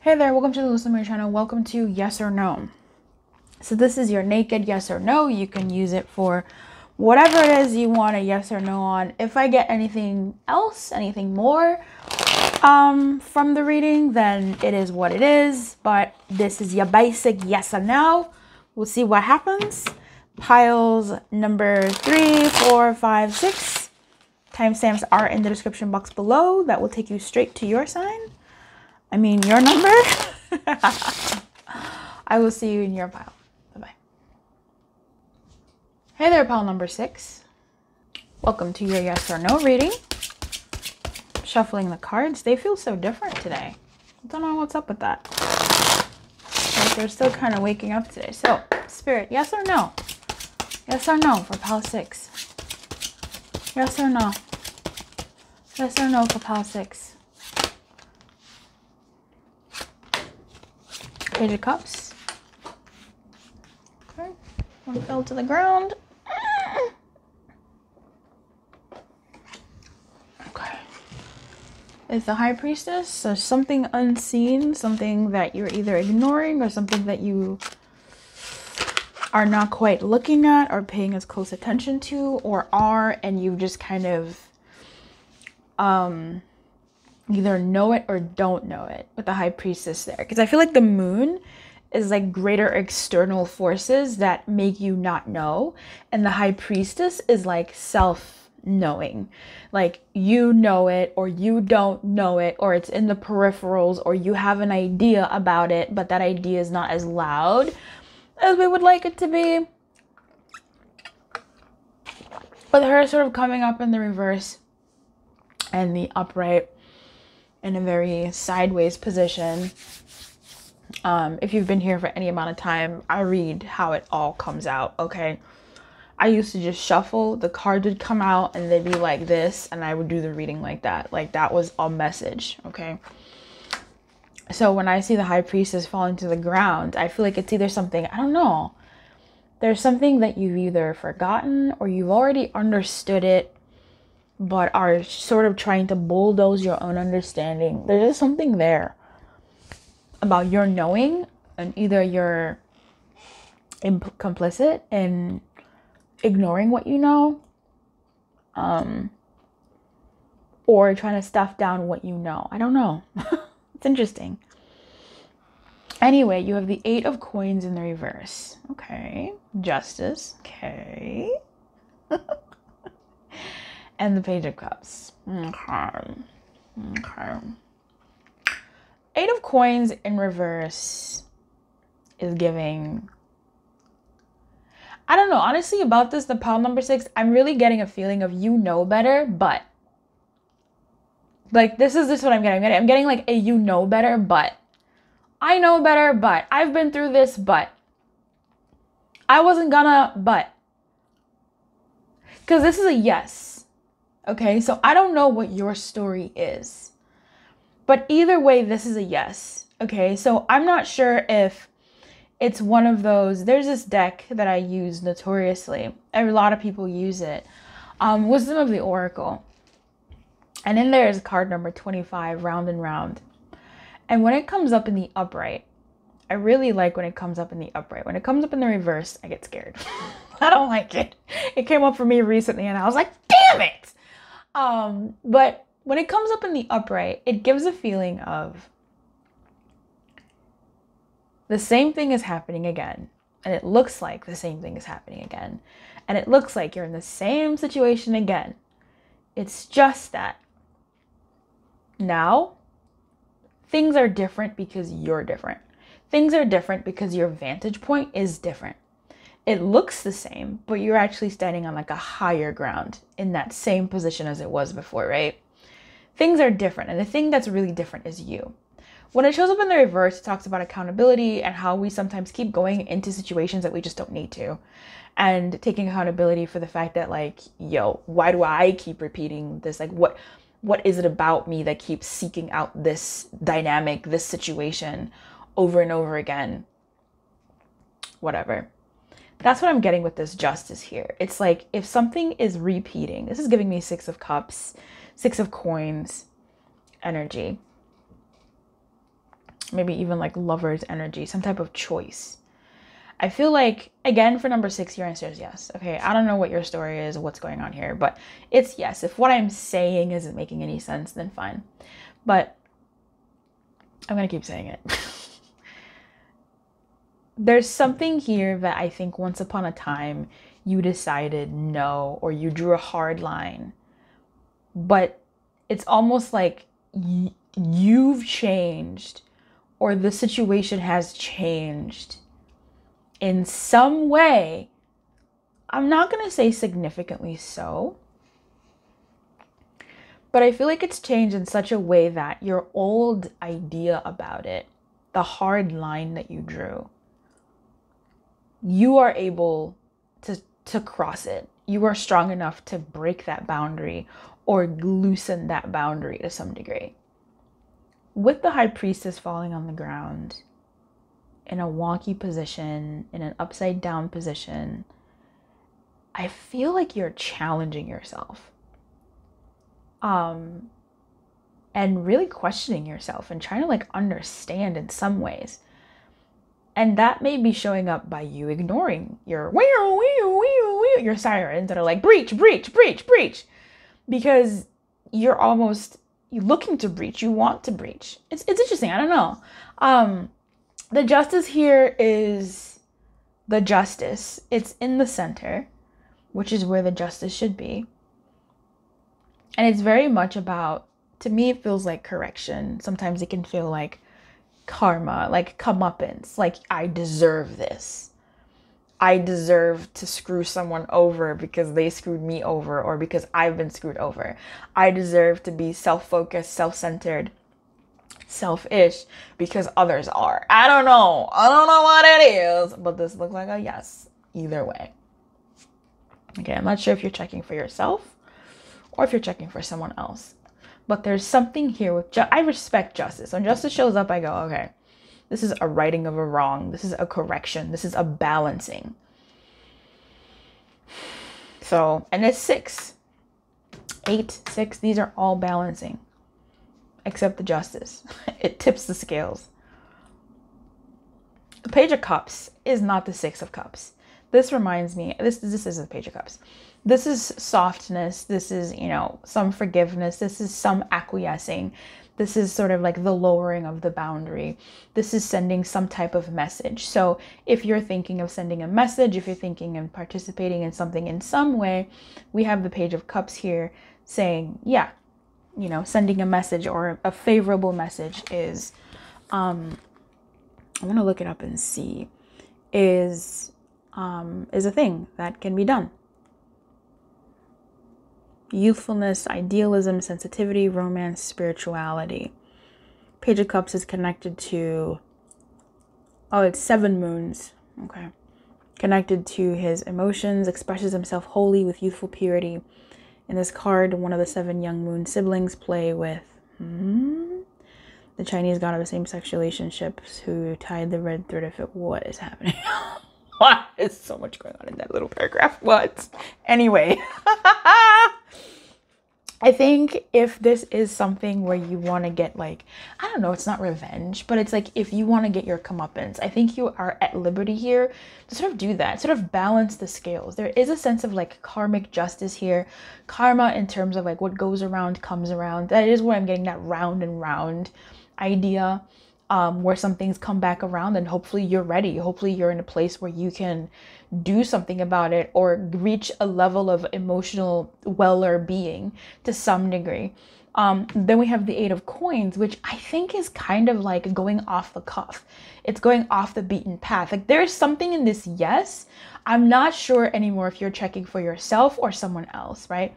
Hey there, welcome to the Lumiere channel. Welcome to Yes or No. So this is your naked yes or no. You can use it for whatever it is you want a yes or no on. If I get anything else, anything more from the reading, then it is what it is. But this is your basic yes or no. We'll see what happens. Piles number 3, 4, 5, 6. Timestamps are in the description box below. That will take you straight to your sign. I mean, your number. I will see you in your pile. Bye-bye. Hey there, pile number 6. Welcome to your yes or no reading. Shuffling the cards. They feel so different today. I don't know what's up with that. Like they're still kind of waking up today. So, Spirit, yes or no? Yes or no for pile 6? Yes or no? Yes or no for pile 6? Page of Cups. Okay. One fell to the ground. Okay. It's the High Priestess. So something unseen, something that you're either ignoring or something that you are not quite looking at or paying as close attention to, or are, and you just kind of either know it or don't know it with the High Priestess there. Because I feel like the moon is like greater external forces that make you not know. And the High Priestess is like self-knowing. Like you know it or you don't know it, or it's in the peripherals, or you have an idea about it, but that idea is not as loud as we would like it to be. With her sort of coming up in the reverse and the upright in a very sideways position. If you've been here for any amount of time, I read how it all comes out, okay? I used to just shuffle, the cards would come out and they'd be like this, and I would do the reading like that. Like that was a message, okay? So when I see the High Priestess falling to the ground, I feel like it's either something, I don't know. There's something that you've either forgotten or you've already understood it, but are sort of trying to bulldoze your own understanding. There's just something there about your knowing, and either you're complicit in ignoring what you know, or trying to stuff down what you know. I don't know. It's interesting. Anyway, you have the 8 of Coins in the reverse. Okay. Justice. Okay. And the Page of Cups. Okay. Okay. 8 of Coins in reverse is giving... I don't know. Honestly, about this, the pile number 6, I'm really getting a feeling of you know better, but... Like, this is what I'm getting. I'm getting like a you know better, but... I know better, but... I've been through this, but... I wasn't gonna, but... Because this is a yes. Okay, so I don't know what your story is. But either way, this is a yes. Okay, so I'm not sure if it's one of those... There's this deck that I use notoriously. A lot of people use it. Wisdom of the Oracle. And in there is card number 25, Round and Round. And when it comes up in the upright, I really like when it comes up in the upright. When it comes up in the reverse, I get scared. I don't like it. It came up for me recently and I was like, damn it! But when it comes up in the upright, it gives a feeling of the same thing is happening again. And it looks like the same thing is happening again. And it looks like you're in the same situation again. It's just that now things are different because you're different. Things are different because your vantage point is different. It looks the same, but you're actually standing on like a higher ground in that same position as it was before, right? Things are different, and the thing that's really different is you. When it shows up in the reverse, it talks about accountability and how we sometimes keep going into situations that we just don't need to. And taking accountability for the fact that like, yo, why do I keep repeating this? Like what is it about me that keeps seeking out this dynamic, this situation over and over again? Whatever. That's what I'm getting with this justice here. It's like if something is repeating, this is giving me 6 of Cups, 6 of Coins energy. maybe even like lover's energy, some type of choice. I feel like, again, for number 6, your answer is yes. Okay, I don't know what your story is, what's going on here, but it's yes. If what I'm saying isn't making any sense, then fine. But I'm going to keep saying it. There's something here that I think once upon a time you decided no, or you drew a hard line. But it's almost like you've changed, or the situation has changed in some way. I'm not going to say significantly so, but I feel like it's changed in such a way that your old idea about it, the hard line that you drew, you are able to cross it. You are strong enough to break that boundary or loosen that boundary to some degree. With the High Priestess falling on the ground in a wonky position, in an upside down position, I feel like you're challenging yourself. And really questioning yourself and trying to like understand in some ways. And that may be showing up by you ignoring your sirens that are like, breach, breach, breach, breach. Because you're looking to breach. You want to breach. It's interesting. I don't know. The justice here is the justice. It's in the center, which is where the justice should be. And it's very much about, to me, it feels like correction. Sometimes it can feel like karma, like comeuppance, like I deserve this. I deserve to screw someone over because they screwed me over, or because I've been screwed over. I deserve to be self-focused, self-centered, selfish because others are. I don't know what it is, but this looks like a yes either way. Okay, I'm not sure if you're checking for yourself or if you're checking for someone else. But there's something here with, I respect justice. When justice shows up, I go, okay, this is a righting of a wrong. This is a correction. This is a balancing. So, and it's 6. 8, 6, these are all balancing. Except the justice. It tips the scales. The Page of Cups is not the 6 of Cups. This reminds me, this is the Page of Cups. This is softness. This is, some forgiveness. This is some acquiescing. This is sort of like the lowering of the boundary. This is sending some type of message. So if you're thinking of sending a message, if you're thinking of participating in something in some way, we have the Page of Cups here saying, yeah, sending a message or a favorable message is, I want to look it up and see, is a thing that can be done. Youthfulness, idealism, sensitivity, romance, spirituality. Page of Cups is connected to, it's 7 moons. Okay. Connected to his emotions, expresses himself wholly with youthful purity. In this card, one of the 7 young moon siblings play with the Chinese god of same-sex relationships who tied the red thread of it. What is happening? What? There's so much going on in that little paragraph. What? Anyway. I think if this is something where you want to get like, I don't know, it's not revenge, but it's like if you want to get your comeuppance, I think you are at liberty here to sort of do that, sort of balance the scales. There is a sense of like karmic justice here. Karma in terms of like what goes around comes around. That is where I'm getting that round and round idea. Where some things come back around and hopefully you're ready. Hopefully you're in a place where you can do something about it or reach a level of emotional well-being to some degree. Then we have the 8 of Coins, which I think is kind of like going off the cuff. It's going off the beaten path. Like there's something in this yes. I'm not sure anymore if you're checking for yourself or someone else, right?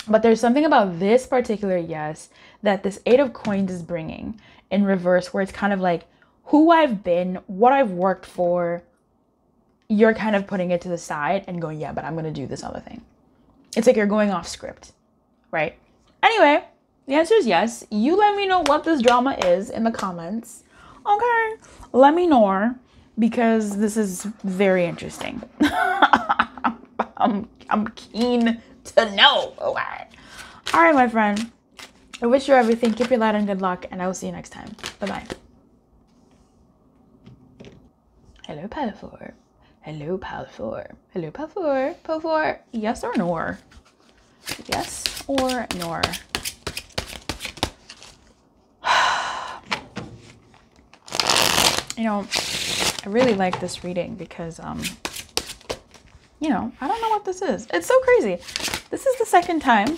But there's something about this particular yes that this 8 of Coins is bringing in reverse, where it's kind of like who I've been, what I've worked for, you're kind of putting it to the side and going, yeah, but I'm going to do this other thing. It's like you're going off script, right? Anyway, the answer is yes. You let me know what this drama is in the comments. Okay, let me know because this is very interesting. I'm keen to know. All right, my friend. I wish you everything. Keep your light and good luck, and I will see you next time. Bye-bye. Hello, pile 4. Hello, pile 4. Hello, pile 4. Pile 4. Yes or no? Yes or no? You know, I really like this reading because, you know, I don't know what this is. It's so crazy. This is the second time,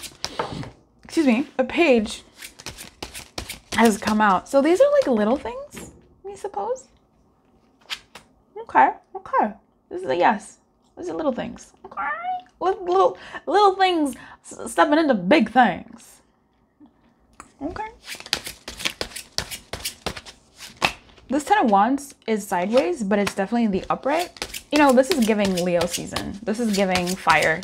excuse me, a page has come out. So these are like little things, I suppose. Okay. This is a yes. These are little things. Okay. Little things stepping into big things. Okay. This Ten of Wands is sideways, but it's definitely the upright. You know, this is giving Leo season. This is giving fire.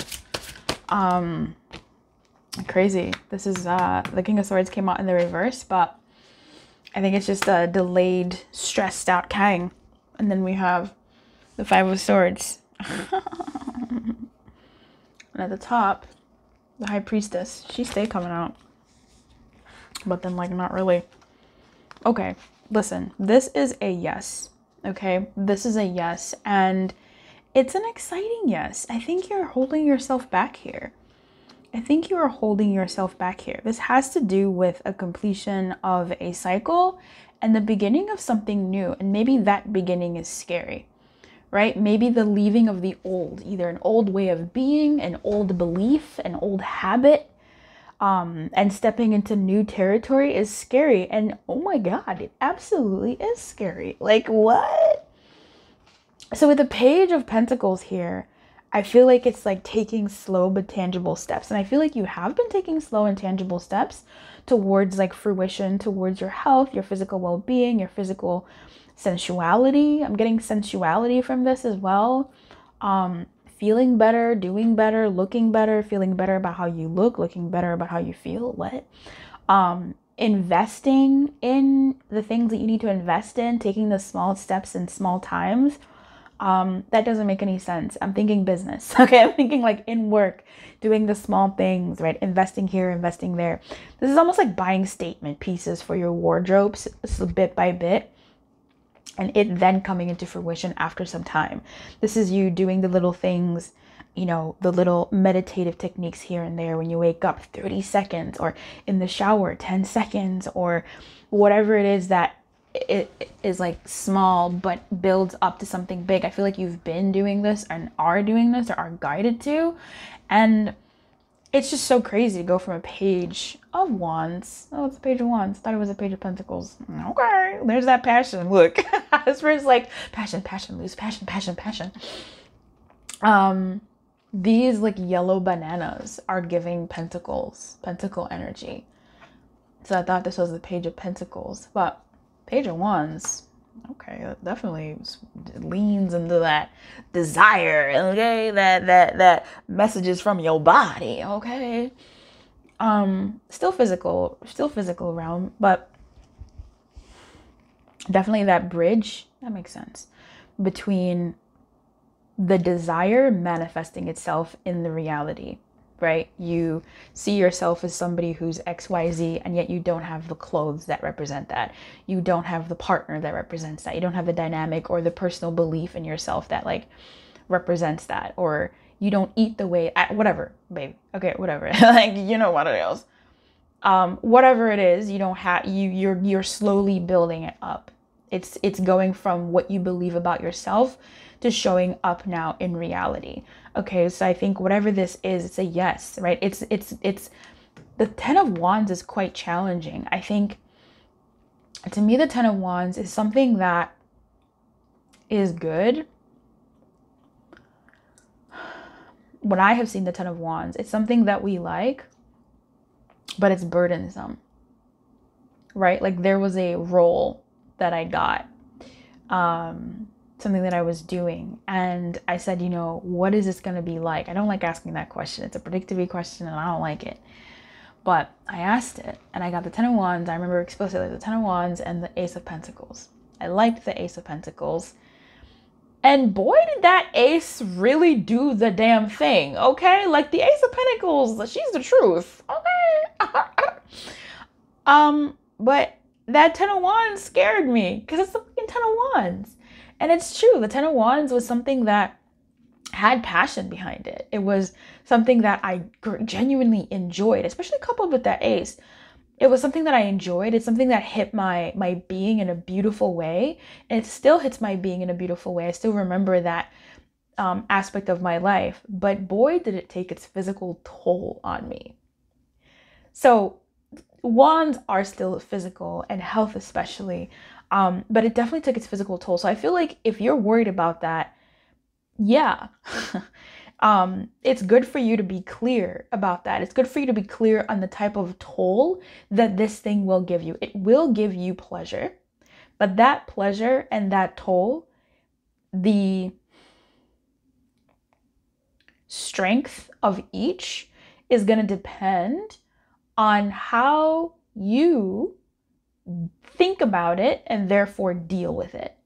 Crazy. This is the King of Swords came out in the reverse, but I think it's just a delayed, stressed out Kang. And then we have the Five of Swords. And at the top, the High Priestess. She stay coming out. But then, like, not really. Okay, listen. This is a yes. Okay? This is a yes. And it's an exciting yes. I think you're holding yourself back here. I think you are holding yourself back here. This has to do with a completion of a cycle and the beginning of something new. And maybe that beginning is scary, right? Maybe the leaving of the old, either an old way of being, an old belief, an old habit, and stepping into new territory is scary. And oh my God, it absolutely is scary. Like, what? So with the Page of Pentacles here, I feel like it's like taking slow but tangible steps. And I feel like you have been taking slow and tangible steps towards like fruition, towards your health, your physical well-being, your physical sensuality. I'm getting sensuality from this as well. Feeling better, doing better, looking better, feeling better about how you look, looking better about how you feel. What? Investing in the things that you need to invest in, taking the small steps in small times. That doesn't make any sense. I'm thinking business. Okay, I'm thinking like in work, doing the small things, right? Investing here, investing there. This is almost like buying statement pieces for your wardrobes, so bit by bit, and it then coming into fruition after some time. This is you doing the little things, you know, the little meditative techniques here and there when you wake up, 30 seconds, or in the shower, 10 seconds, or whatever it is that it is like small but builds up to something big. I feel like you've been doing this and are doing this or are guided to, and it's just so crazy to go from a Page of Wands. Oh, it's a Page of Wands. Thought it was a Page of Pentacles. Okay, there's that passion. Look, this word's like passion, lose passion. These like yellow bananas are giving Pentacles, Pentacle energy. So I thought this was the Page of Pentacles, but Page of Wands, okay, that definitely leans into that desire, okay, that messages from your body, okay. Still physical realm, but definitely that bridge, that makes sense, between the desire manifesting itself in the reality. Right? You see yourself as somebody who's XYZ, and yet you don't have the clothes that represent that. You don't have the partner that represents that. You don't have the dynamic or the personal belief in yourself that like represents that. Or you don't eat the way, whatever, baby. Okay, whatever. Like, you know what it is. Whatever it is, you don't have, you're slowly building it up. It's going from what you believe about yourself to showing up now in reality. Okay, so I think whatever this is, it's a yes, right? It's the Ten of Wands is quite challenging. I think to me, the Ten of Wands is something that is good. When I have seen the Ten of Wands, it's something that we like, but it's burdensome, right? Like there was a role that I got, something that I was doing, and I said, you know, what is this going to be like? I don't like asking that question. It's a predictive question and I don't like it. But I asked it and I got the Ten of Wands. I remember explicitly the Ten of Wands and the Ace of Pentacles. I liked the Ace of Pentacles. And boy, did that ace really do the damn thing, okay? Like the Ace of Pentacles, she's the truth, okay? But that Ten of Wands scared me because it's the fucking Ten of Wands. And it's true. The Ten of Wands was something that had passion behind it. It was something that I genuinely enjoyed, especially coupled with that Ace. It was something that I enjoyed. It's something that hit my being in a beautiful way. And it still hits my being in a beautiful way. I still remember that aspect of my life. But boy, did it take its physical toll on me. So wands are still physical, and health especially. But it definitely took its physical toll. So I feel like if you're worried about that, yeah, it's good for you to be clear about that. It's good for you to be clear on the type of toll that this thing will give you. It will give you pleasure, but that pleasure and that toll, the strength of each is going to depend on how you think about it and therefore deal with it,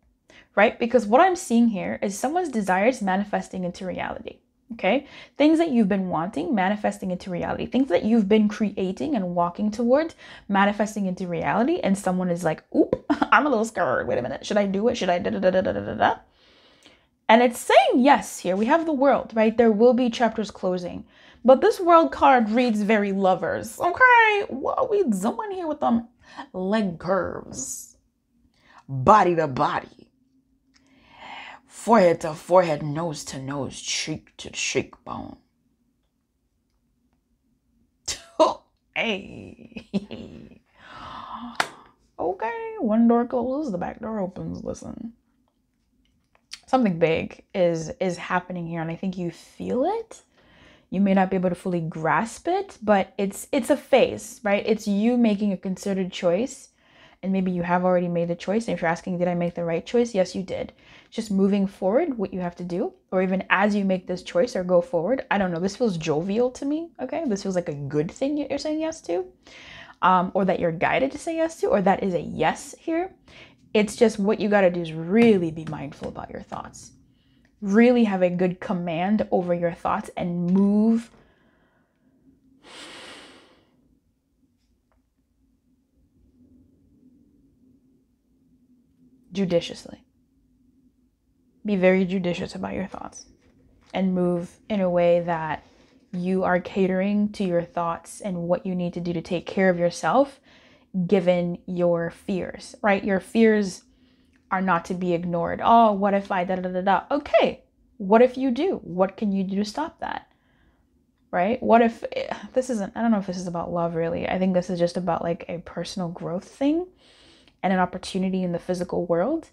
right? Because what I'm seeing here is someone's desires manifesting into reality, okay? Things that you've been wanting manifesting into reality, things that you've been creating and walking towards manifesting into reality, and someone is like, oop, I'm a little scared. Wait a minute, should I do it? Should I da-da-da-da-da-da-da? And it's saying yes here. We have the World, right? There will be chapters closing. But this World card reads very lovers. Okay, well, we zooming here with them leg curves. Body to body. Forehead to forehead, nose to nose, cheek to cheekbone. Hey. Okay, one door closes, the back door opens. Listen. Something big is happening here, and I think you feel it. You may not be able to fully grasp it, but it's a phase, right? It's you making a concerted choice, and maybe you have already made the choice. And if you're asking, did I make the right choice? Yes, you did. Just moving forward, what you have to do, or even as you make this choice or go forward, I don't know. This feels jovial to me, okay? This feels like a good thing you're saying yes to, or that you're guided to say yes to, or that is a yes here. It's just what you got to do is really be mindful about your thoughts. Really have a good command over your thoughts and move judiciously. Be very judicious about your thoughts and move in a way that you are catering to your thoughts and what you need to do to take care of yourself, given your fears, right? Your fears are not to be ignored. Oh, what if I da-da-da-da? Okay, what if you do? What can you do to stop that, right? What if this isn't, I don't know if this is about love really. I think this is just about like a personal growth thing and an opportunity in the physical world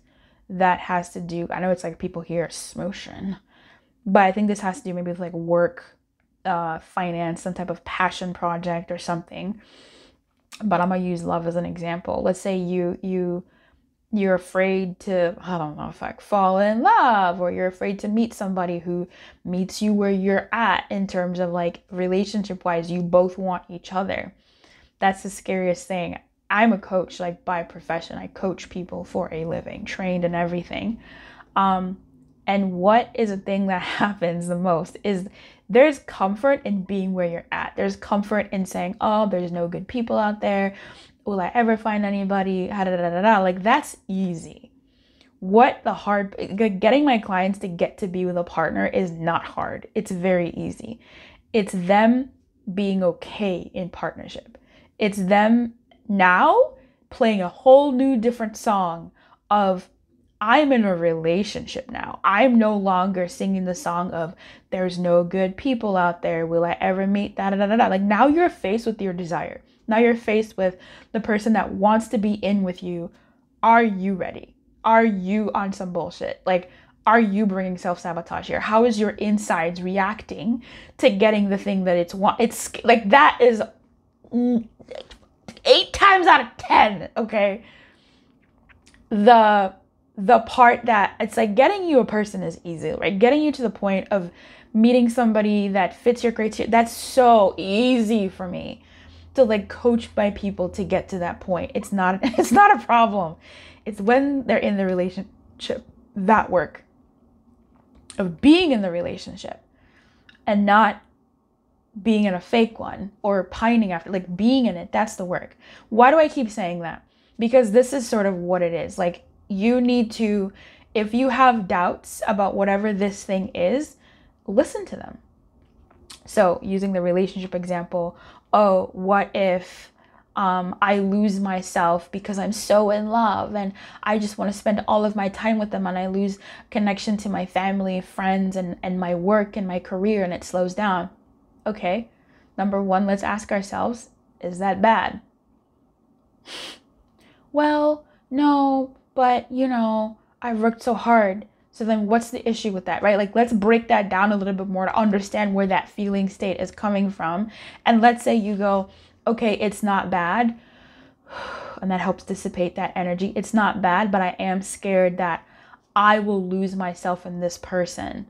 that has to do, I know it's like people here smooshing, but I think this has to do maybe with like work, finance, some type of passion project or something. But I'm gonna use love as an example. Let's say you're afraid to, I don't know, if I fall in love, or you're afraid to meet somebody who meets you where you're at in terms of like relationship wise, you both want each other. That's the scariest thing. I'm a coach, like by profession. I coach people for a living, trained and everything. And what is a thing that happens the most is there's comfort in being where you're at. There's comfort in saying, oh, there's no good people out there. Will I ever find anybody? Like that's easy. Getting my clients to get to be with a partner is not hard. It's very easy. It's them being okay in partnership. It's them now playing a whole new different song of, I'm in a relationship now. I'm no longer singing the song of there's no good people out there. Will I ever meet da-da-da-da-da? Like now you're faced with your desire. Now you're faced with the person that wants to be in with you. Are you ready? Are you on some bullshit? Like, are you bringing self-sabotage here? How is your insides reacting to getting the thing that it's like that is 8 times out of 10, okay? The part that it's like getting you a person is easy, right? Getting you to the point of meeting somebody that fits your criteria, that's so easy for me to like coach my people to get to that point. It's not a problem. It's when they're in the relationship, that work of being in the relationship and not being in a fake one or pining after, like being in it. That's the work. Why do I keep saying that? Because this is sort of what it is. Like you need to If you have doubts about whatever this thing is, listen to them. So using the relationship example, oh, what if I lose myself because I'm so in love and I just want to spend all of my time with them, and I lose connection to my family, friends, and my work and my career, and it slows down. Okay, number one, let's ask ourselves, is that bad? Well, no, but you know, I worked so hard. So then what's the issue with that, right? Like, let's break that down a little bit more to understand where that feeling state is coming from. And let's say you go, okay, it's not bad. And that helps dissipate that energy. It's not bad, but I am scared that I will lose myself in this person.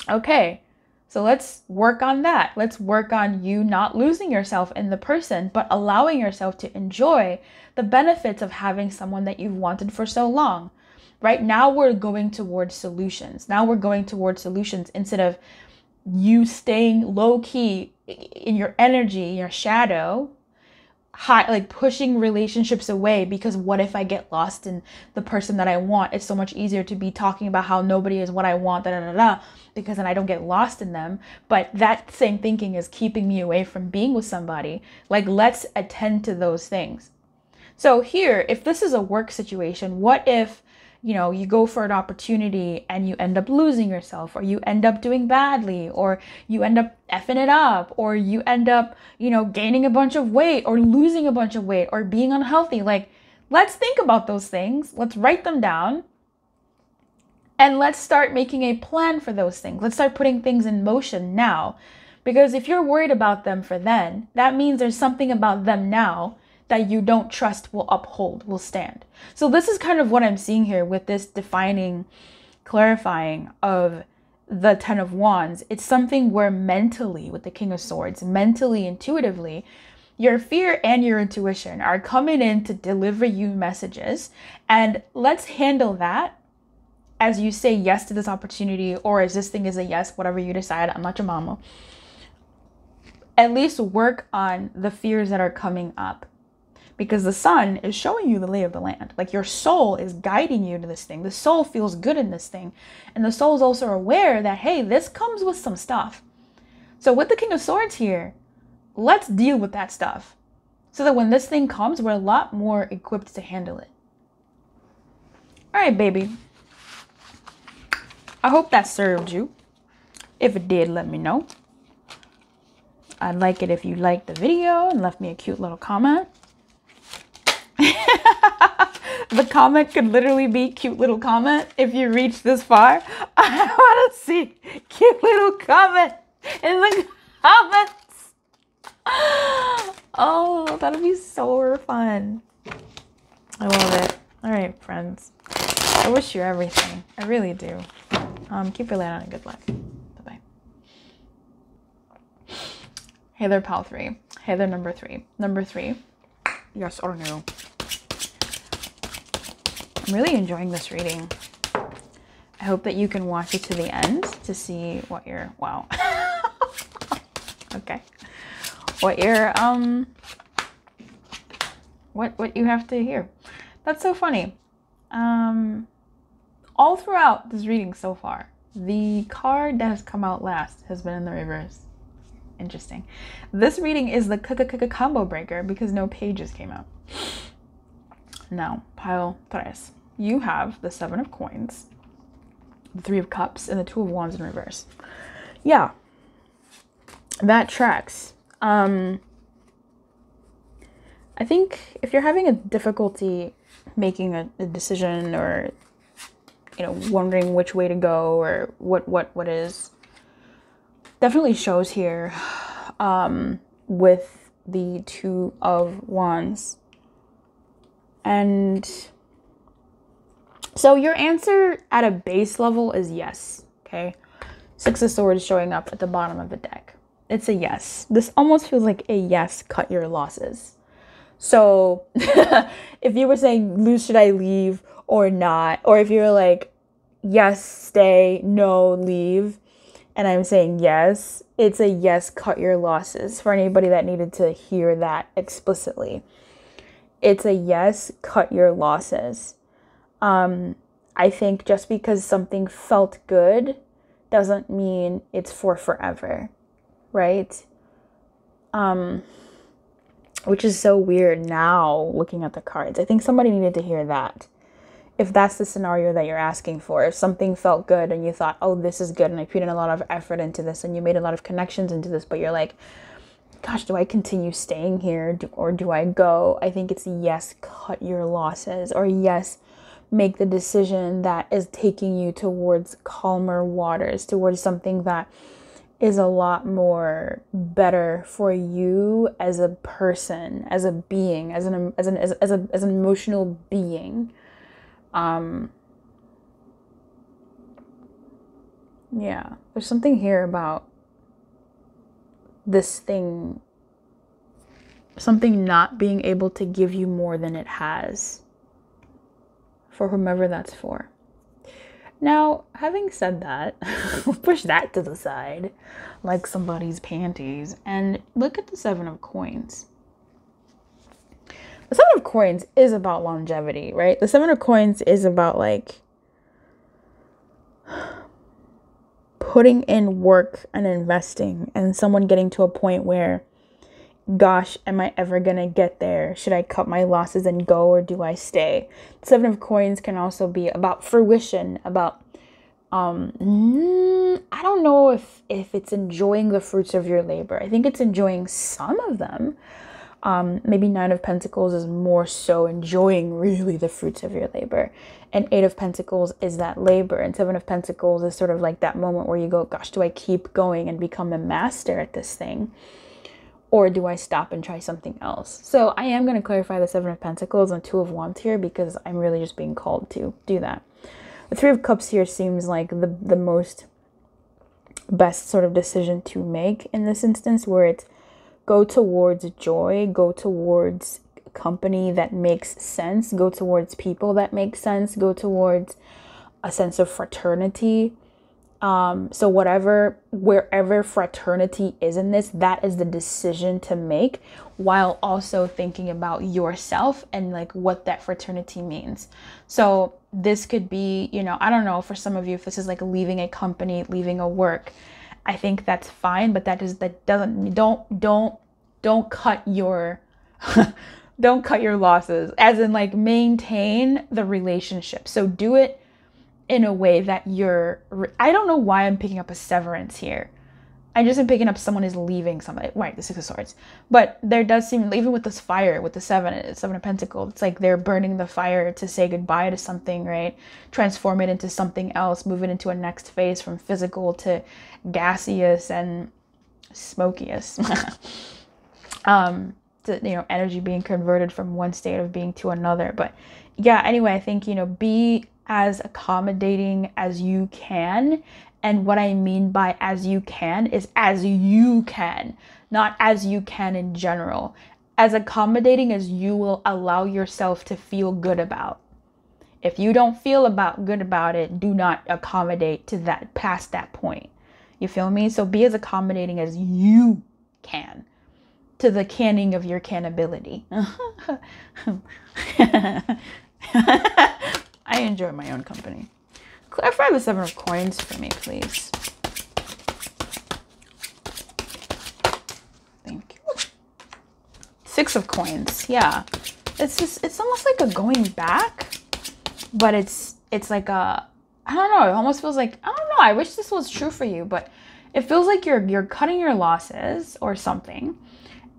Okay, so let's work on that. Let's work on you not losing yourself in the person, but allowing yourself to enjoy the benefits of having someone that you've wanted for so long. Right now, we're going towards solutions. Now we're going towards solutions instead of you staying low key in your energy, your shadow, high, like pushing relationships away because what if I get lost in the person that I want? It's so much easier to be talking about how nobody is what I want, because then I don't get lost in them. But that same thinking is keeping me away from being with somebody. Like, let's attend to those things. So here, if this is a work situation, what if, you know, you go for an opportunity and you end up losing yourself, or you end up doing badly, or you end up effing it up, or you end up, you know, gaining a bunch of weight or losing a bunch of weight or being unhealthy. Like, let's think about those things. Let's write them down and let's start making a plan for those things. Let's start putting things in motion now, because if you're worried about them for then, that means there's something about them now that you don't trust will uphold, will stand. So this is kind of what I'm seeing here with this defining, clarifying of the Ten of Wands. It's something where mentally, with the King of Swords, mentally, intuitively, your fear and your intuition are coming in to deliver you messages. And let's handle that as you say yes to this opportunity, or as this thing is a yes, whatever you decide. I'm not your mama. At least work on the fears that are coming up. Because the sun is showing you the lay of the land. Like, your soul is guiding you to this thing. The soul feels good in this thing. And the soul is also aware that, hey, this comes with some stuff. So with the King of Swords here, let's deal with that stuff. So that when this thing comes, we're a lot more equipped to handle it. All right, baby. I hope that served you. If it did, let me know. I'd like it if you liked the video and left me a cute little comment. The comment could literally be cute little comment if you reach this far. I want to see cute little comment in the comments. Oh, that'll be so fun. I love it. All right, friends. I wish you everything. I really do. Keep your light on and good luck. Bye-bye. Hey there, pal 3. Hey there, number 3. Number 3. Yes or no? I'm really enjoying this reading. I hope that you can watch it to the end to see what you're, wow. Okay. What you're, what you have to hear. That's so funny. All throughout this reading so far, the card that has come out last has been in the reverse. Interesting. This reading is the combo breaker because no pages came out. Now, pile 3. You have the 7 of Coins, the 3 of Cups, and the 2 of Wands in reverse. Yeah, that tracks. I think if you're having a difficulty making a decision, or, you know, wondering which way to go, or what is, definitely shows here with the 2 of Wands. And so your answer at a base level is yes, okay? 6 of Swords showing up at the bottom of the deck. It's a yes. This almost feels like a yes, cut your losses. So if you were saying, Luz, should I leave or not? Or if you're like, yes, stay, no, leave, and I'm saying yes, it's a yes, cut your losses, for anybody that needed to hear that explicitly. It's a yes, cut your losses. I think just because something felt good doesn't mean it's for forever, right? Which is so weird now looking at the cards. I think somebody needed to hear that. If that's the scenario that you're asking for, if something felt good and you thought, oh, this is good, and I put in a lot of effort into this and you made a lot of connections into this, but you're like, gosh, do I continue staying here or do I go? I think it's yes, cut your losses, or yes, make the decision that is taking you towards calmer waters, towards something that is a lot more better for you as a person, as a being, as an emotional being. Yeah, there's something here about this thing, something not being able to give you more than it has, for whomever that's for. Now, having said that, push that to the side like somebody's panties and look at the 7 of Coins. The 7 of Coins is about longevity, right? The 7 of Coins is about like putting in work and investing, and someone getting to a point where, gosh, am I ever gonna get there? Should I cut my losses and go, or do I stay? The 7 of Coins can also be about fruition, about I don't know if it's enjoying the fruits of your labor. I think it's enjoying some of them. Maybe 9 of Pentacles is more so enjoying really the fruits of your labor. And 8 of Pentacles is that labor. And 7 of Pentacles is sort of like that moment where you go, gosh, do I keep going and become a master at this thing? Or do I stop and try something else? So I am going to clarify the 7 of Pentacles and 2 of Wands here because I'm really just being called to do that. The 3 of Cups here seems like the most best sort of decision to make in this instance, where it's go towards joy, go towards company that makes sense, go towards people that make sense, go towards a sense of fraternity. So wherever fraternity is in this, that is the decision to make, while also thinking about yourself and like what that fraternity means. So this could be, you know, I don't know, for some of you, if this is like leaving a company, leaving a work, I think that's fine, but don't cut your don't cut your losses, as in like maintain the relationship. So do it in a way that I don't know why I'm picking up a severance here. I just am picking up someone is leaving somebody, right? The 6 of Swords. But there does seem, even with this fire, with the 7 of Pentacles, it's like they're burning the fire to say goodbye to something, right? Transform it into something else, move it into a next phase from physical to gaseous and smokious. To, you know, energy being converted from one state of being to another. But yeah, anyway, I think, you know, be as accommodating as you can. And what I mean by as you can is as you can, not as you can in general. As accommodating as you will allow yourself to feel good about. If you don't feel good about it, do not accommodate to that, past that point. You feel me? So be as accommodating as you can, to the canning of your canability. I enjoy my own company. Clarify the 7 of Coins for me, please. Thank you. 6 of Coins. Yeah. It's almost like a going back, but it's like a, I don't know. It almost feels like, I don't know. I wish this was true for you, but it feels like you're cutting your losses or something,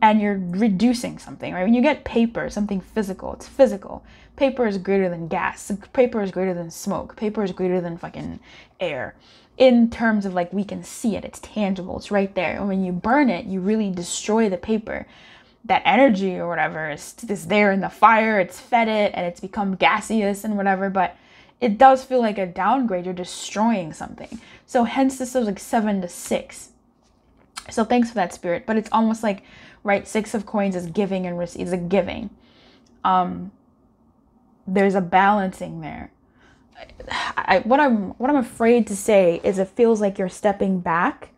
and you're reducing something, right? When you get paper, something physical, it's physical. Paper is greater than gas. Paper is greater than smoke. Paper is greater than fucking air. In terms of like, we can see it. It's tangible. It's right there. And when you burn it, you really destroy the paper. That energy or whatever is there in the fire. It's fed it and it's become gaseous and whatever. But it does feel like a downgrade. You're destroying something. So hence this was like 7 to 6. So thanks for that, Spirit. But it's almost like, right, 6 of Coins is giving and receive. It's a giving. There's a balancing there. What I'm afraid to say is it feels like you're stepping back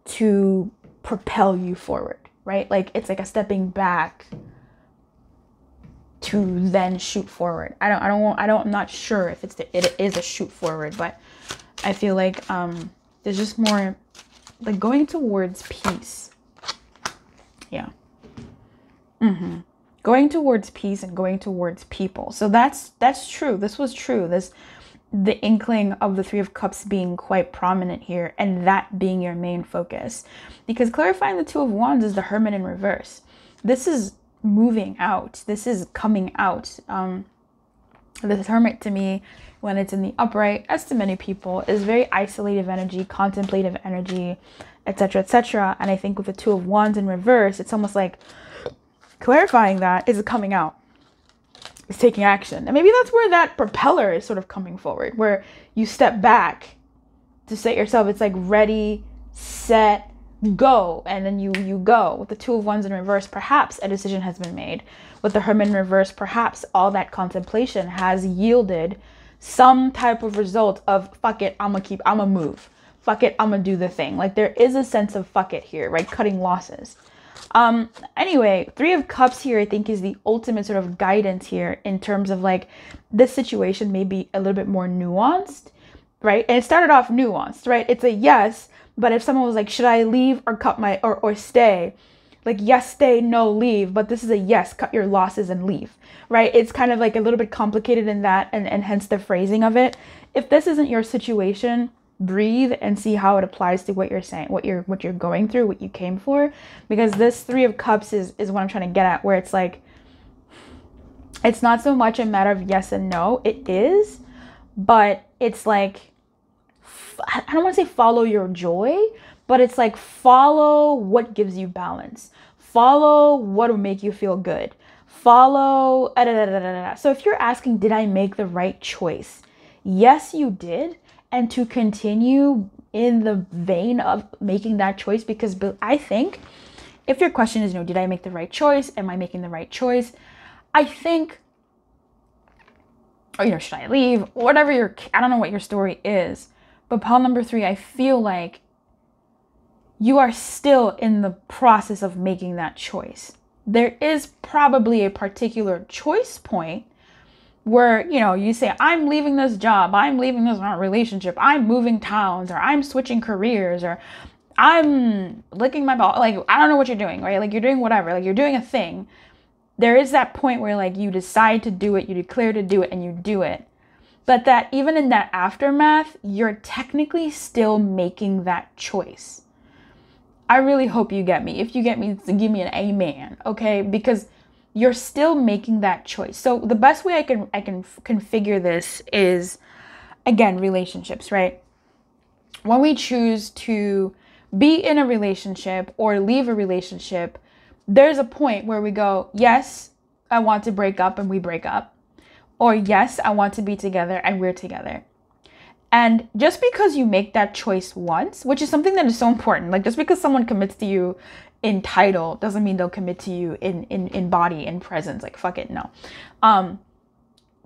to propel you forward, right? Like it's like a stepping back to then shoot forward. I'm not sure if it is a shoot forward, but I feel like there's just more like going towards peace. Yeah. Going towards peace and going towards people. So that's true. This was true. The inkling of the Three of Cups being quite prominent here, and that being your main focus. Because clarifying the Two of Wands is the Hermit in reverse. This is moving out. This is coming out. The Hermit, to me, when it's in the upright, as to many people, is very isolative energy, contemplative energy, etc., etc. And I think with the Two of Wands in reverse, it's almost like clarifying that is coming out. It's taking action. And maybe that's where that propeller is sort of coming forward, where you step back to set yourself. It's like ready, set, go, and then you go. With the Two of Wands in reverse, perhaps a decision has been made. With the Hermit in reverse, perhaps all that contemplation has yielded some type of result of fuck it, I'ma move. Fuck it, I'ma do the thing. Like there is a sense of fuck it here, right? Cutting losses. Anyway, Three of Cups here, I think, is the ultimate sort of guidance here in terms of like this situation may be a little bit more nuanced, right? And it started off nuanced, right? It's a yes, but if someone was like, should I leave or cut my, or stay? Like, yes, stay, no, leave. But this is a yes, cut your losses and leave, right? It's kind of like a little bit complicated in that, and hence the phrasing of it. If this isn't your situation, breathe and see how it applies to what you're saying, what you're going through, what you came for. Because this Three of Cups is what I'm trying to get at, where it's like, it's not so much a matter of yes and no. It is, but it's like, I don't want to say follow your joy, but it's like follow what gives you balance. Follow what will make you feel good. Follow. So if you're asking, did I make the right choice? Yes, you did. And to continue in the vein of making that choice, because I think if your question is, did I make the right choice? Am I making the right choice? I think, or, should I leave? Whatever I don't know what your story is, but pile number 3, I feel like you are still in the process of making that choice. There is probably a particular choice point where, you say, I'm leaving this job, I'm leaving this relationship, I'm moving towns, or I'm switching careers, or I'm licking my ball. Like, I don't know what you're doing, right? Like, you're doing whatever, like you're doing a thing. There is that point where like you decide to do it, you declare to do it, and you do it. But that even in that aftermath, you're technically still making that choice. I really hope you get me. If you get me, give me an amen, okay? Because you're still making that choice. So the best way I can configure this is, again, relationships, right? When we choose to be in a relationship or leave a relationship, there's a point where we go, yes, I want to break up, and we break up. Or yes, I want to be together, and we're together. And just because you make that choice once, which is something that is so important, like just because someone commits to you in title doesn't mean they'll commit to you in body, in presence. Like, fuck it, no.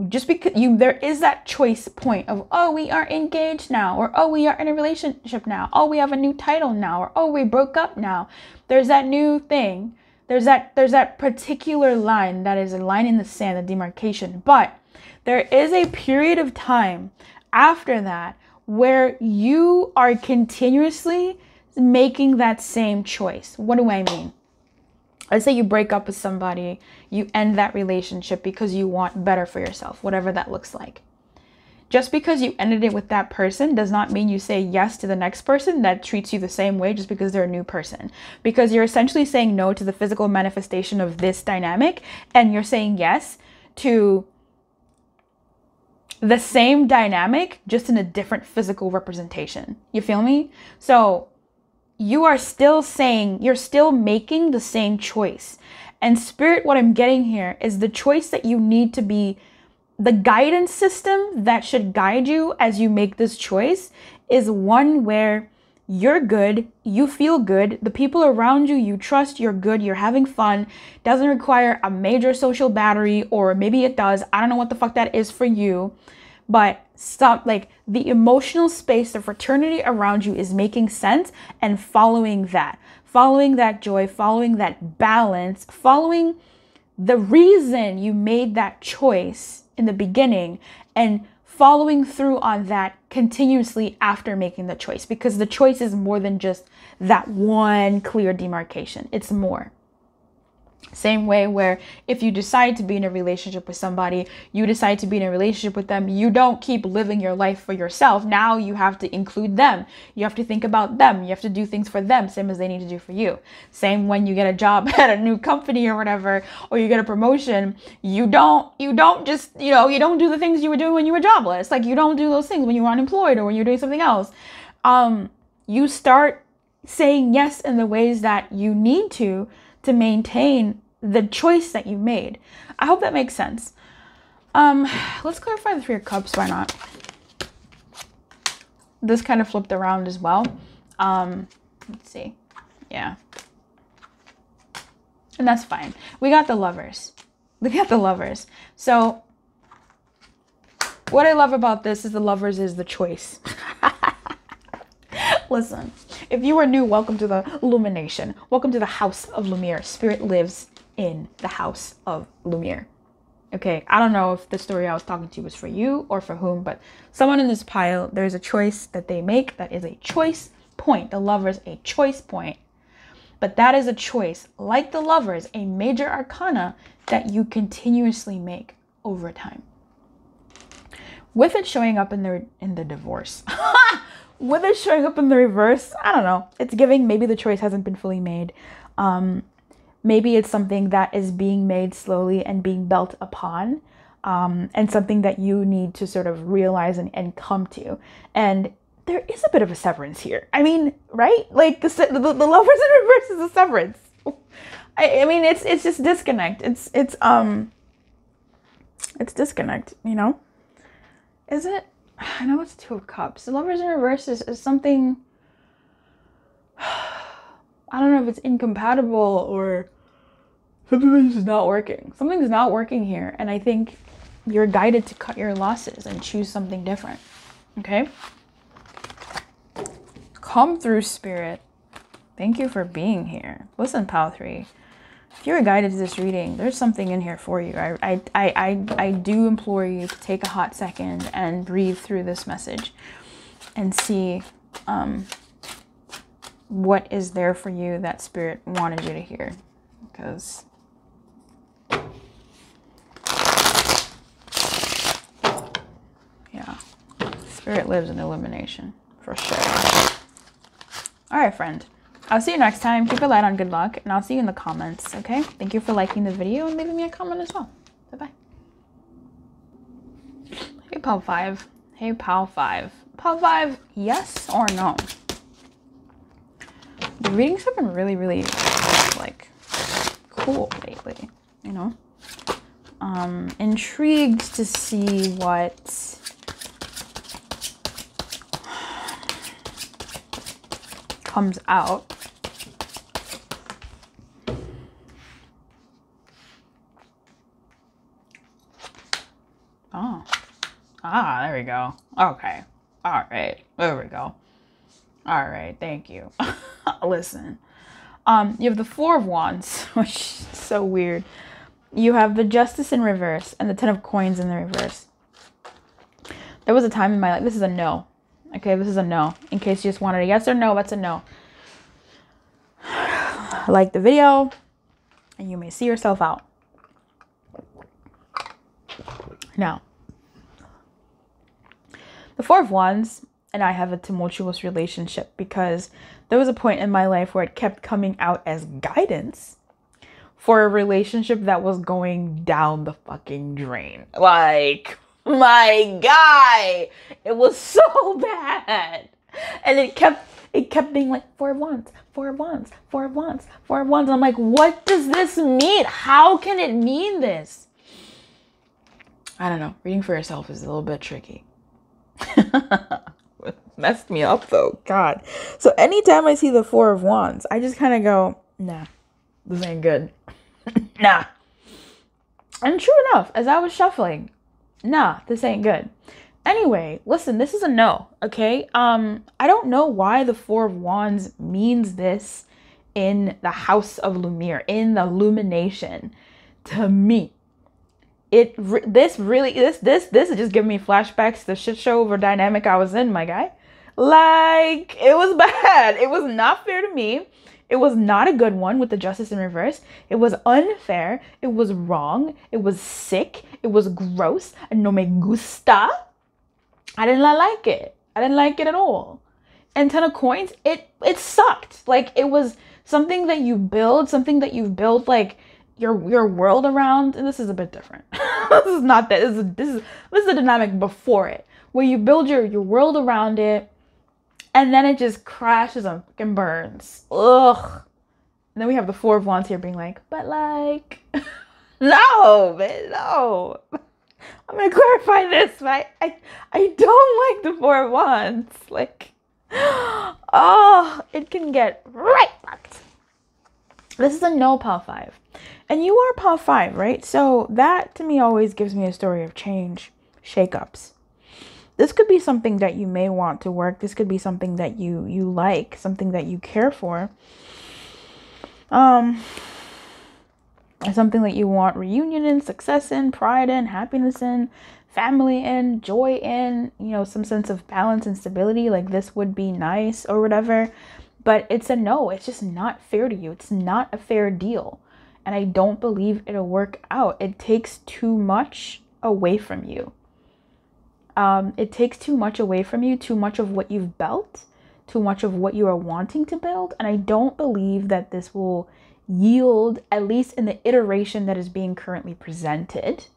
Just because there is that choice point of, oh, we are engaged now, or oh, we are in a relationship now, oh, we have a new title now, or oh, we broke up now. There's that new thing. There's that particular line that is a line in the sand, the demarcation. But there is a period of time after that where you are continuously making that same choice. What do I mean? Let's say you break up with somebody, you end that relationship because you want better for yourself, whatever that looks like. Just because you ended it with that person does not mean you say yes to the next person that treats you the same way just because they're a new person. Because you're essentially saying no to the physical manifestation of this dynamic, and you're saying yes to the same dynamic, just in a different physical representation. You feel me? So you are still saying, you're still making the same choice. And Spirit, what I'm getting here is the choice that you need to be, the guidance system that should guide you as you make this choice is one where you're good, you feel good, the people around you, you trust, you're good, you're having fun, doesn't require a major social battery, or maybe it does. I don't know what the fuck that is for you. But stop, like the emotional space, the fraternity around you is making sense, and following that joy, following that balance, following the reason you made that choice in the beginning and following through on that continuously after making the choice, because the choice is more than just that one clear demarcation. It's more. Same way where if you decide to be in a relationship with somebody, you decide to be in a relationship with them, you don't keep living your life for yourself. Now you have to include them. You have to think about them. You have to do things for them, same as they need to do for you. Same when you get a job at a new company or whatever, or you get a promotion, you don't just, you don't do the things you were doing when you were jobless. Like, you don't do those things when you were unemployed or when you're doing something else. You start saying yes in the ways that you need to maintain the choice that you made. I hope that makes sense. Let's clarify the Three of Cups. Why not? This kind of flipped around as well. Let's see. Yeah. And that's fine. We got the Lovers. We got the Lovers. So what I love about this is the Lovers is the choice. Listen, if you are new, welcome to the Illumination. Welcome to the House of Lumiere. Spirit lives in the House of Lumiere. Okay, I don't know if the story I was talking to was for you or for whom, but someone in this pile, there's a choice that they make that is a choice point. The Lovers, a choice point. But that is a choice, like the Lovers, a major arcana that you continuously make over time. With it showing up in the divorce. With it showing up in the reverse, I don't know. It's giving maybe the choice hasn't been fully made. Maybe it's something that is being made slowly and being built upon. And something that you need to sort of realize and come to. And there is a bit of a severance here. I mean, right? Like the Lovers in reverse is a severance. I mean, it's just disconnect. It's disconnect, Is it? I know it's Two of Cups. The Lovers in reverse is something, I don't know if it's incompatible or something's just not working. Something's not working here. And I think you're guided to cut your losses and choose something different. Okay? Come through, Spirit. Thank you for being here. Listen, Pal 3. If you're guided to this reading, there's something in here for you. I do implore you to take a hot second and breathe through this message and see what is there for you that Spirit wanted you to hear. Because yeah, Spirit lives in illumination for sure. All right, friend. I'll see you next time. Keep a light on, good luck, and I'll see you in the comments, okay? Thank you for liking the video and leaving me a comment as well. Bye-bye. Hey, Pal 5. Hey, Pal 5. Pal 5, yes or no? The readings have been really, really, like, cool lately, Intrigued to see what comes out. Oh. Ah, there we go. Okay. All right. There we go. All right. Thank you. Listen. You have the Four of Wands, which is so weird. You have the Justice in reverse and the Ten of Coins in the reverse. There was a time in my life. This is a no. Okay, this is a no. In case you just wanted a yes or no, that's a no. Like the video, and you may see yourself out. Now, the Four of Wands and I have a tumultuous relationship because there was a point in my life where it kept coming out as guidance for a relationship that was going down the fucking drain. Like, my guy, it was so bad. And it kept being like, Four of Wands, Four of Wands, Four of Wands, Four of Wands. And I'm like, what does this mean? How can it mean this? I don't know. Reading for yourself is a little bit tricky. Messed me up though. God. So anytime I see the Four of Wands, I just kind of go, nah, this ain't good. Nah. And true enough, as I was shuffling, nah, this ain't good. Anyway, listen, this is a no, okay? I don't know why the Four of Wands means this in the House of Lumiere, in the illumination. to me. This is just giving me flashbacks to the shit show over dynamic I was in, my guy. Like, it was bad. It was not fair to me. It was not a good one with the justice in reverse. It was unfair. It was wrong. It was sick. It was gross. And no me gusta. I did not like it. I didn't like it at all. And 10 of coins, it sucked. Like, it was something that you build, something that you've built, like, your world around. And this is a bit different. This is not that. This is the dynamic before it, where you build your world around it, and then it just crashes and fucking burns. Ugh. And then we have the Four of Wands here being like, but like, no, man, no. I'm gonna clarify this, right? I don't like the Four of Wands. Like, oh, it can get right fucked. This is a no pile 5. And you are pile 5, right? So that to me always gives me a story of change, shakeups. This could be something that you may want to work. This could be something that you like, something that you care for. Something that you want reunion in, success in, pride in, happiness in, family in, joy in, you know, some sense of balance and stability. Like, this would be nice or whatever. But it's a no. It's just not fair to you. It's not a fair deal. And I don't believe it'll work out. It takes too much away from you. It takes too much away from you, too much of what you've built, too much of what you are wanting to build. And I don't believe that this will yield, at least in the iteration that is being currently presented.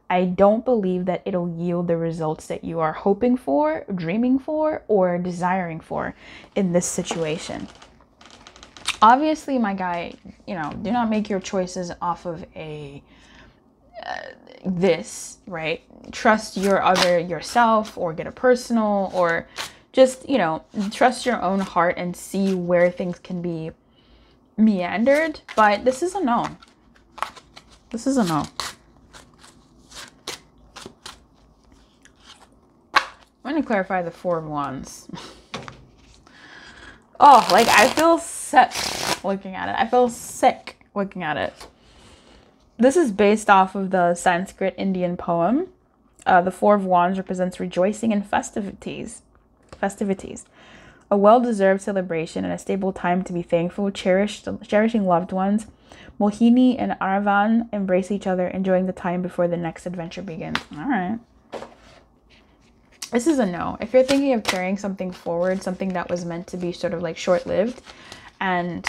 I don't believe that it'll yield the results that you are hoping for, dreaming for, or desiring for in this situation. Obviously, my guy, you know, do not make your choices off of this, right? Trust yourself, or get a personal, or just, you know, trust your own heart and see where things can be meandered. But this is a no. This is a no. I'm going to clarify the Four of Wands. Oh, like, I feel sick looking at it. I feel sick looking at it. This is based off of the Sanskrit Indian poem. The Four of Wands represents rejoicing and festivities. A well-deserved celebration and a stable time to be thankful, cherishing loved ones. Mohini and Aravan embrace each other, enjoying the time before the next adventure begins. All right. This is a no. If you're thinking of carrying something forward, something that was meant to be sort of like short-lived, and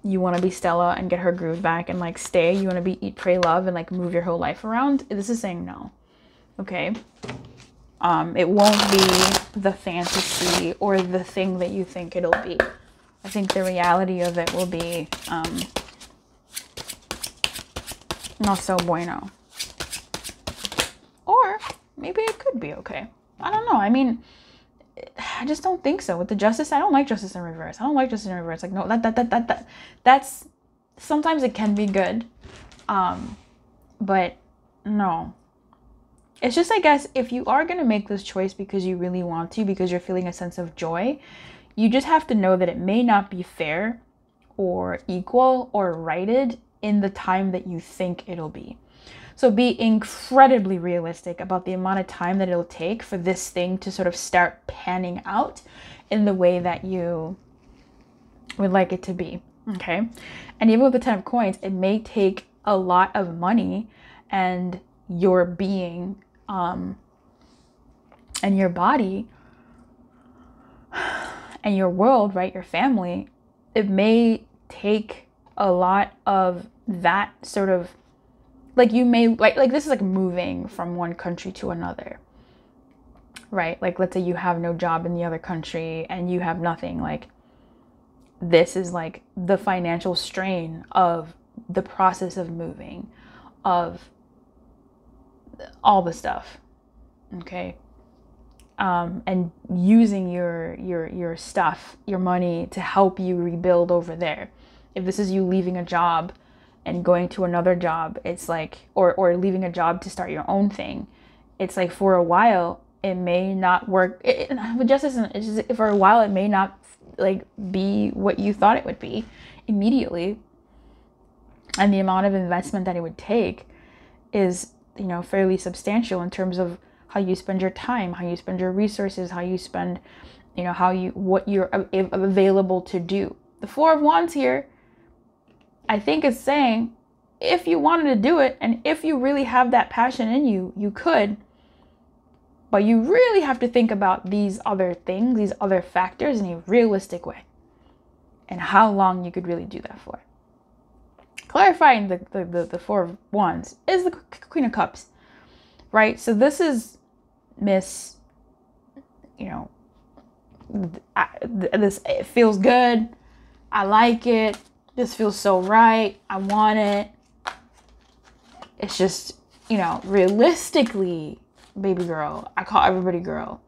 you want to be Stella and get her groove back and like stay, you want to be eat, pray, love, and like move your whole life around, this is saying no. Okay. It won't be the fantasy or the thing that you think it'll be. I think the reality of it will be not so bueno. Or maybe it could be okay. I don't know. I mean, I just don't think so. With the justice, I don't like justice in reverse. I don't like justice in reverse. Like, no, that's, sometimes it can be good. But no. It's just, I guess, if you are going to make this choice because you really want to, because you're feeling a sense of joy, you just have to know that it may not be fair or equal or righted in the time that you think it'll be. So be incredibly realistic about the amount of time that it'll take for this thing to sort of start panning out in the way that you would like it to be, okay? And even with the 10 of coins, it may take a lot of money and your being and your body and your world, right? Your family. It may take a lot of that sort of, like, you may, like this is like moving from one country to another, right? Like, let's say you have no job in the other country and you have nothing. Like, this is like the financial strain of the process of moving, of all the stuff, okay? And using your stuff, your money to help you rebuild over there. If this is you leaving a job and going to another job, it's like, or leaving a job to start your own thing, it's like for a while it may not work. With justice, it's just, for a while it may not like be what you thought it would be immediately. And the amount of investment that it would take is, you know, fairly substantial in terms of how you spend your time, how you spend your resources, how you spend, you know, what you're available to do. The Four of Wands here, I think, is saying if you wanted to do it and if you really have that passion in you, you could. But you really have to think about these other things, these other factors in a realistic way, and how long you could really do that for. Clarifying the Four of Wands is the Queen of Cups, right? So this is Miss, you know, it feels good. I like it. This feels so right. I want it. It's just, you know, realistically, baby girl, I call everybody girl.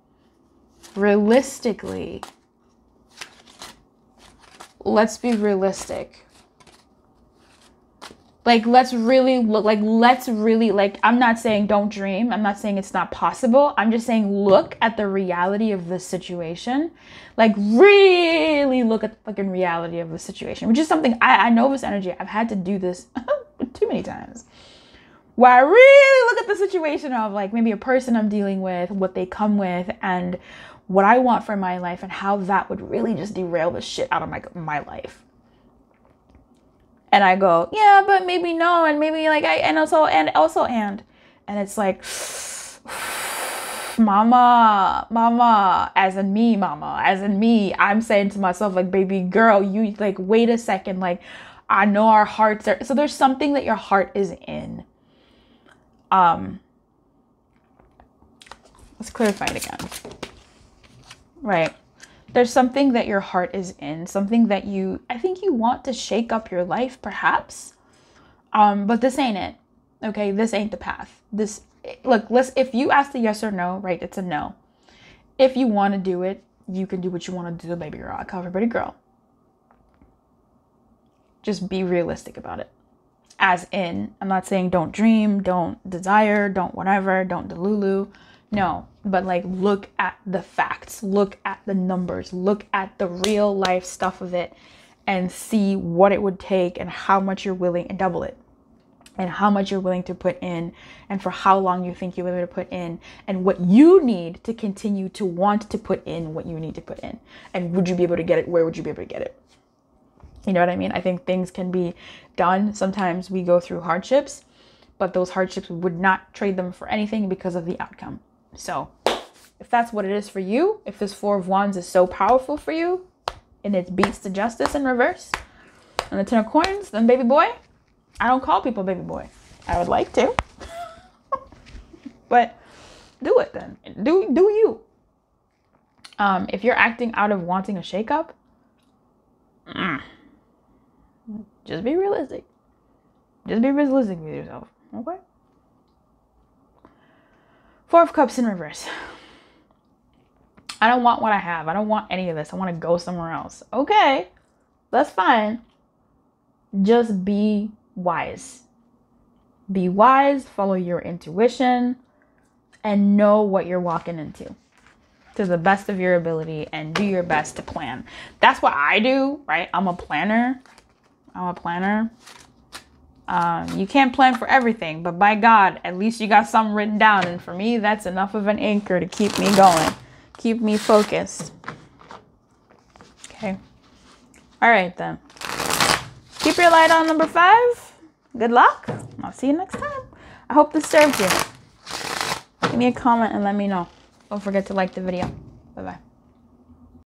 Realistically, let's be realistic. Like, let's really look, like, I'm not saying don't dream. I'm not saying it's not possible. I'm just saying look at the reality of the situation. Like, really look at the fucking reality of the situation, which is something I know this energy. I've had to do this too many times. Where I really look at the situation of, like, maybe a person I'm dealing with, what they come with, and what I want for my life, and how that would really just derail the shit out of my life. And I go, yeah, but maybe no, and maybe like and it's like, mama, as in me, I'm saying to myself, like, baby girl, you, like, wait a second, like, I know our hearts are, so there's something that your heart is in. Let's clarify it again. Right. There's something that your heart is in, something that I think you want to shake up your life, perhaps. But this ain't it. Okay, this ain't the path. If you ask the yes or no, right, it's a no. If you want to do it, you can do what you want to do, baby girl. I call everybody girl. Just be realistic about it. As in, I'm not saying don't dream, don't desire, don't whatever, don't delulu. No, but like, look at the facts, look at the numbers, look at the real life stuff of it, and see what it would take and how much you're willing, and double it, and how much you're willing to put in, and for how long you think you're willing to put in, and what you need to continue to want to put in what you need to put in. And would you be able to get it? Where would you be able to get it? You know what I mean? I think things can be done. Sometimes we go through hardships, but those hardships, we would not trade them for anything because of the outcome. So if that's what it is for you, if this Four of Wands is so powerful for you and it beats the Justice in reverse and the Ten of Coins, then baby boy, I don't call people baby boy. I would like to, but do it then. Do you. If you're acting out of wanting a shakeup, just be realistic. Just be realistic with yourself, okay? Four of Cups in reverse. I don't want what I have. I don't want any of this. I want to go somewhere else. Okay, that's fine. Just be wise. Be wise, follow your intuition, and know what you're walking into to the best of your ability, and do your best to plan. That's what I do, right? I'm a planner. You can't plan for everything, but by God, at least you got something written down. And for me, that's enough of an anchor to keep me going, keep me focused. Okay. All right, then. Keep your light on, number 5. Good luck. I'll see you next time. I hope this served you. Give me a comment and let me know. Don't forget to like the video. Bye-bye.